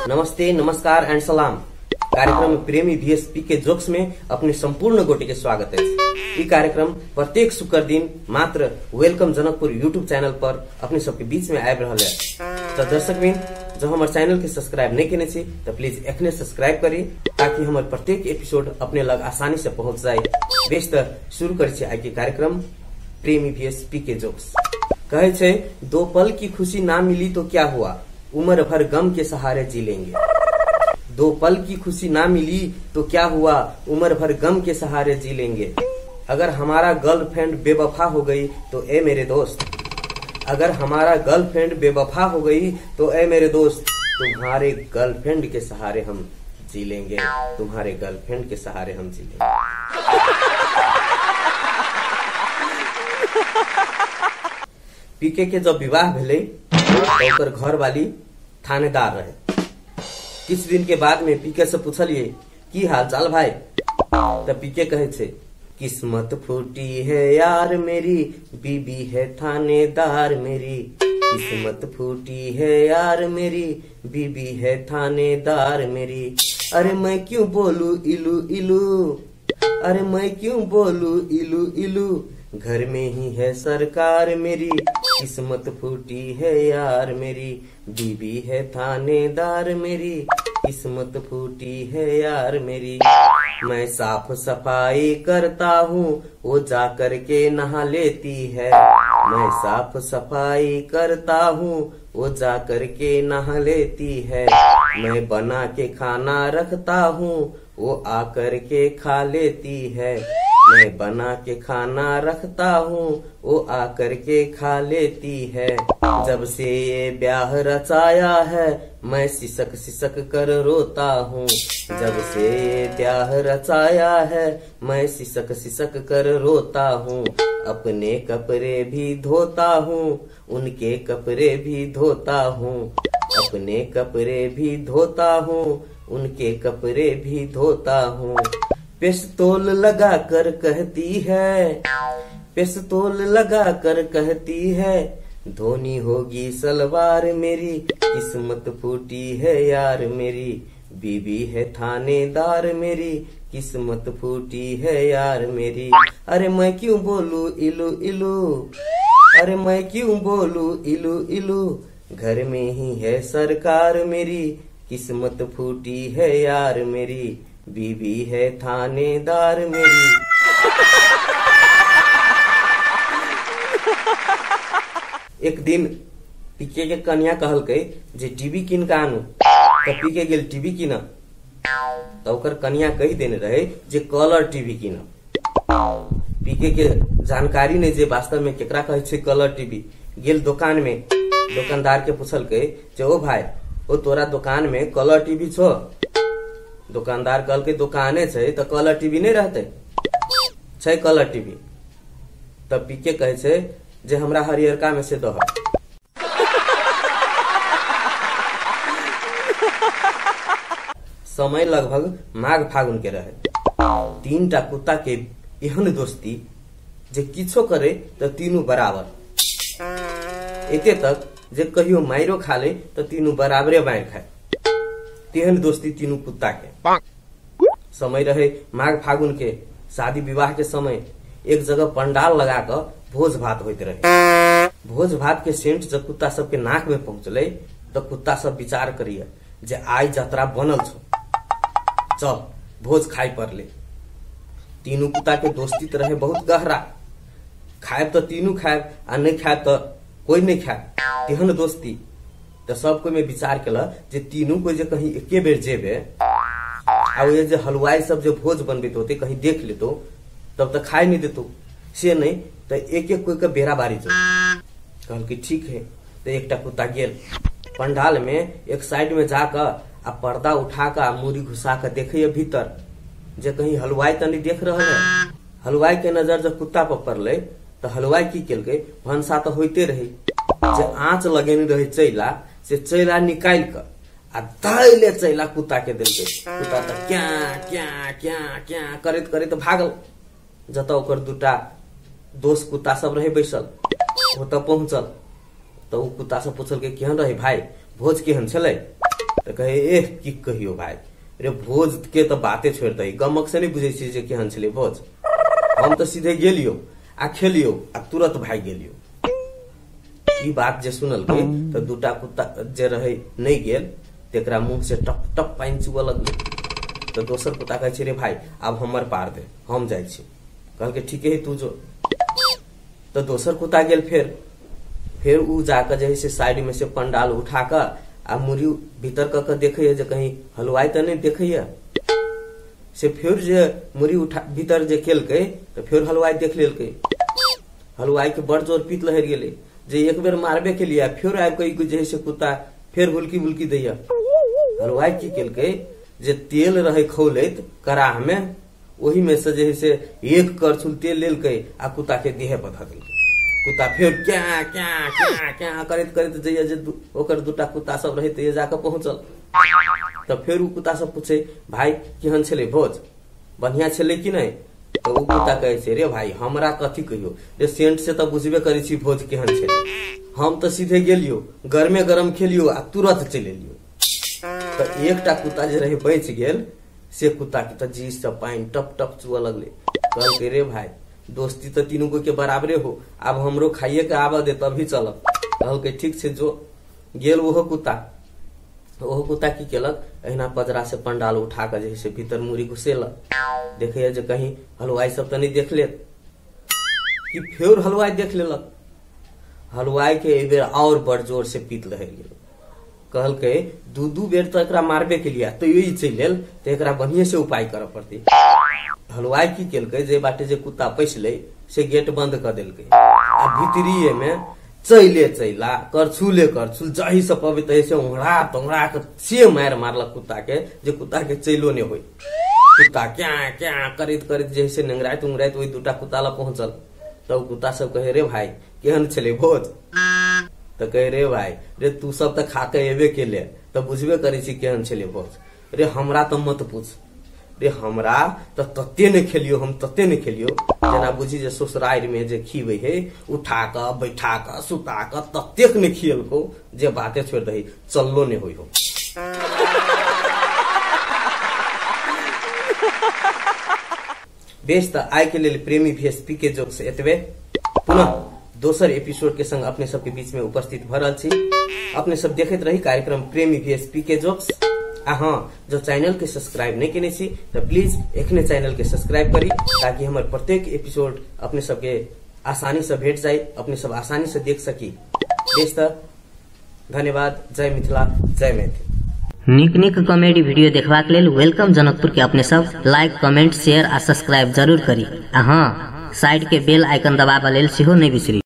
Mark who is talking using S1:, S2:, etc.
S1: नमस्ते, नमस्कार एंड सलाम। कार्यक्रम प्रेमी वीएसपी के जोक्स में अपने संपूर्ण गोटे के स्वागत है। ये कार्यक्रम प्रत्येक शुक्र दिन मात्र वेलकम जनकपुर यूट्यूब चैनल पर अपने सबके बीच में आब रहा है। तो दर्शक बिन जो हमारे चैनल के सब्सक्राइब नहीं किए थे तो प्लीज एखने सब्सक्राइब करी ताकि हमारे प्रत्येक एपिसोड अपने लग आसानी से पहुंच जाए। बेस तो शुरू करे आज के कार्यक्रम प्रेमी वीएसपी के जोक्स। कहे छे दो पल की खुशी ना मिली तो क्या हुआ, उम्र भर गम के सहारे जी लेंगे। दो पल की खुशी ना मिली तो क्या हुआ, उम्र भर गम के सहारे जी लेंगे। अगर हमारा गर्लफ्रेंड बेवफा हो गई तो ए मेरे दोस्त, अगर हमारा गर्लफ्रेंड बेवफा हो गई तो ए मेरे दोस्त, तुम्हारे गर्लफ्रेंड के सहारे हम जी लेंगे, तुम्हारे गर्लफ्रेंड के सहारे हम जी लेंगे। पीके के जब विवाह भेले तो घर वाली थानेदार रहे। किछ दिन के बाद में पीके से पूछलिए की हाल चाल भाई, तो पीके कहे छे किस्मत फूटी है यार मेरी, बीबी है थानेदार मेरी। किस्मत फूटी है यार मेरी, बीबी है थानेदार मेरी। अरे मैं क्यों बोलू इलू इलू, अरे मैं क्यों बोलू इलू इलू, घर में ही है सरकार मेरी। किस्मत फूटी है यार मेरी, बीबी है थानेदार मेरी। किस्मत फूटी है यार मेरी। मैं साफ सफाई करता हूँ वो जा कर के नहा लेती है। मैं साफ सफाई करता हूँ वो जा कर के नहा लेती है। मैं बना के खाना रखता हूँ वो आकर के खा लेती है। मैं बना के खाना रखता हूँ वो आकर के खा लेती है। जब से ये ब्याह रचाया है मैं सिसक सिसक कर रोता हूँ। जब से ये ब्याह रचाया है मैं सिसक सिसक कर रोता हूँ। अपने कपड़े भी धोता हूँ उनके कपड़े भी धोता हूँ। अपने कपड़े भी धोता हूँ उनके कपड़े भी धोता हूँ। पिस्तौल लगा कर कहती है, पिस्तौल लगा कर कहती है, धोनी होगी सलवार मेरी। किस्मत फूटी है यार मेरी, बीबी है थानेदार मेरी। किस्मत फूटी है यार मेरी। अरे मैं क्यों बोलू इलू इलू, अरे मैं क्यों बोलू इलू इलू, घर में ही है सरकार मेरी। किस्मत फूटी है यार मेरी, बीबी है थानेदार मेरी। एक दिन पीके के कन्या कहल के जे टीवी किन का आनू, तो पीके गेल टीवी किन, तो ओकर कन्या कही देने रहे जे कलर टीवी किन। पीके के जानकारी नहीं जे वास्तव में केकरा कहे छे कलर टीवी। गेल दुकान में, दुकानदार के पूछल के जे ओ भाई ओ तोरा दुकान में कलर टीवी छो। दुकानदार कल के दुकाने छे तो कलर टीवी नहीं रहते छे कलर टीवी। तब पीके कहे छे जे हमरा हरियरका में से दह। समय लगभग माघ फागुन के रहे। तीन टा कुत्ता के एहन दोस्ती जे किछो करे तो तीनों बराबर। एते तक जे कहियो माइरो खा ले तो तीनों बराबरे मार खाए। तेहन दोस्ती तीनों कुत्ता के। समय रहे माघ फागुन के, शादी विवाह के समय एक जगह पंडाल लगा कर भोज भात होते रहे। भोज भात के सेंट जब कुत्ता सब के नाक में पहुंचले तो कुत्ता सब विचार करिए जे आई यात्रा बनल छो, चल भोज खाई पड़ले। तीनों कुत्ता के दोस्ती तो रहे बहुत गहरा। खाए तो तीनों खाए आ नहीं खाए तो कोई नहीं खाए, तेहन दोस्ती। तो सब कोई में विचार केला जे तीनों को जे कहीं एके बेर जेबे आ ये जे हलवाई सब जो भोज बनबे होते कहीं देख लेतो तब तो खाए नहीं देतो, से नहीं तो एक एक कोई का बेरा बारी जो कहल कि ठीक है। तो एक कुत्ता गेल पंडाल में एक साइड में जाकर आ पर्दा उठा कर मूरी घुसा कर देखे भीतर जे कहीं हलवाई तो नहीं देख रहा है। हलवाई के नजर जब कुत्ता पर पड़ले तो हलवाई की केलके भंसा तो होते रही जे आँच लगेने रहे चैला से चैला निकाल कर आ धैले चैला कुत्ता के दिल पे। कुत्ता तो क्या क्या क्या क्या करत करत भागल। जत ओकर दूटा दोस्त कुत्ता सब रहे बैसल, वो तब पहुंचल तो उ कुत्ता सब पूछल के केहन रहे भाई, भोज केहन छलै? तो कहे एह की कहियो भाई, रे भोज के तो बाते छोड़ दही, गमक से नहीं बुझे छी जे केहन छलै भोज। हम तो सीधे गेलियो आ खेलियो आ तुरंत भाग गेलियो। ई बात जे सुनल के तो दूटा कुत्ता जे रहे नहीं गेल तेकरा मुंह से टप टप पानी चुबे लगले। तो दोसर कुत्ता कहे रे भाई अब हमर पार दे, हम जाय छी। कहल के ठीक है तू जो। तो दोसर कुत्ता गेल, फिर उ जाकर जे है से साइड में से पंडाल उठाकर आ मुरी भीतर क देखे जे कहीं हलवाई तो नहीं देखे से, फिर जे मुरी उठा भीतर जे केलके तो फिर हलवाई देख लेलके। हलवाई के बड़ जोर पीत लहर गेले जे एक बेर मारबे के लिए फिर आब के जे है से कुत्ता फिर हुलकी बुलकी दैया। हलवाई की केलके जे तेल रहे खौलैत कराह में, वही में से जे है से एक करछुल तेल लेलके आ कुत्ता के देह पर धऽ देलकै। कुत्ता फिर क्या क्या क्या क्या करैत करैत जइया जे ओकर दूटा कुत्ता सब रहे ते जाके पहुंचल। तब फिर उ कुत्ता सब पूछे भाई केहन छलै भोज, बढ़िया छलै कि नहीं? तो उ कुत्ता कहे छै रे भाई हमरा कथी कहियो, रे सेंट से तो बुझबे करै छी भोज केहन छलै। हम तो सीधे गेलियो गरमे गरम खेलियो आ तुरंत चलि एलियो। तो एकटा कुत्ता जे रहे बच गेल, से कुत्ता के तो जी से पानी टप टप चुआ लगले। कहल के रे भाई दोस्ती तो तीनों गो के बराबरे हो, अब हमरो खाइए के आवा दे तभी चलब। कहल के ठीक से जो। गेल ओहो कुत्ता की केलक, अहिना पजरा से पंडाल उठा के जैसे भीतर मुरी घुसेलक, देखे जे कहीं हलवाई सब तो नहीं देख ले कि फिर हलवाई देख लेलक। हलवाई के एक बेर और बड़ जोर से पीत लहर गेल। कहल के दू बेर तो एकरा मारबे के लिए तो यही चल लेल, तो एकरा बढ़िया से उपाय करे पड़ते। हलवाई की केलकै जे बाटे जे कुत्ता पैसले से गेट बंद कर देलकै आ भीतरिये में चैला करछुले जही से पबे तही से उंगड़ा के से मारलक कुत्ता के, जे कुत्ता के चैलो नहीं होई। कुत्ता क्या क्या करैत जैसे नेंगराइत उंगराइत वही दूटा कुत्ता ला पहुंचल। तब कुत्ता सब कहे रे भाई केहन छलै भोज? तो कहे रे भाई रे तू सब तो खा के एबे केले तो बुझबे करे छी केहन छलै भोज। रे हमरा तो मत पूछ, रे हमरा तो तत्ते ने खेलियो, हम तत्ते ने खेलियो जना बुझी जे ससुराल में जे खीबे है उठा के बैठा के सुता के तत्तेक ने खियलको जे बाते छोड़ दही चललो ने होई हो। बेस त आय के लिए प्रेमी VSP के जोक से एतबे। पुनः दोसर एपिसोड के संग अपने सबके बीच में उपस्थित भ रहल छी। अपने सब देखैत रही कार्यक्रम प्रेमी VSP के जोक्स। आ हाँ, जो चैनल के सब्सक्राइब नहीं केने छी तो प्लीज एखने चैनल के सब्सक्राइब करी, ताकि हमारे प्रत्येक एपिसोड अपने सबके आसानी से भेट जाए, अपने सब आसानी से देख सकी। बेस त धन्यवाद। जय मिथिला, जय मैथिल।
S2: नीक कॉमेडी वीडियो देखबाक लेल वेलकम जनकपुर के अपने सब लाइक कमेंट शेयर आ सब्सक्राइब जरूर करी। आ हाँ, साइड के बेल आइकन दबाबा लेल सेहो नहीं बिसरी।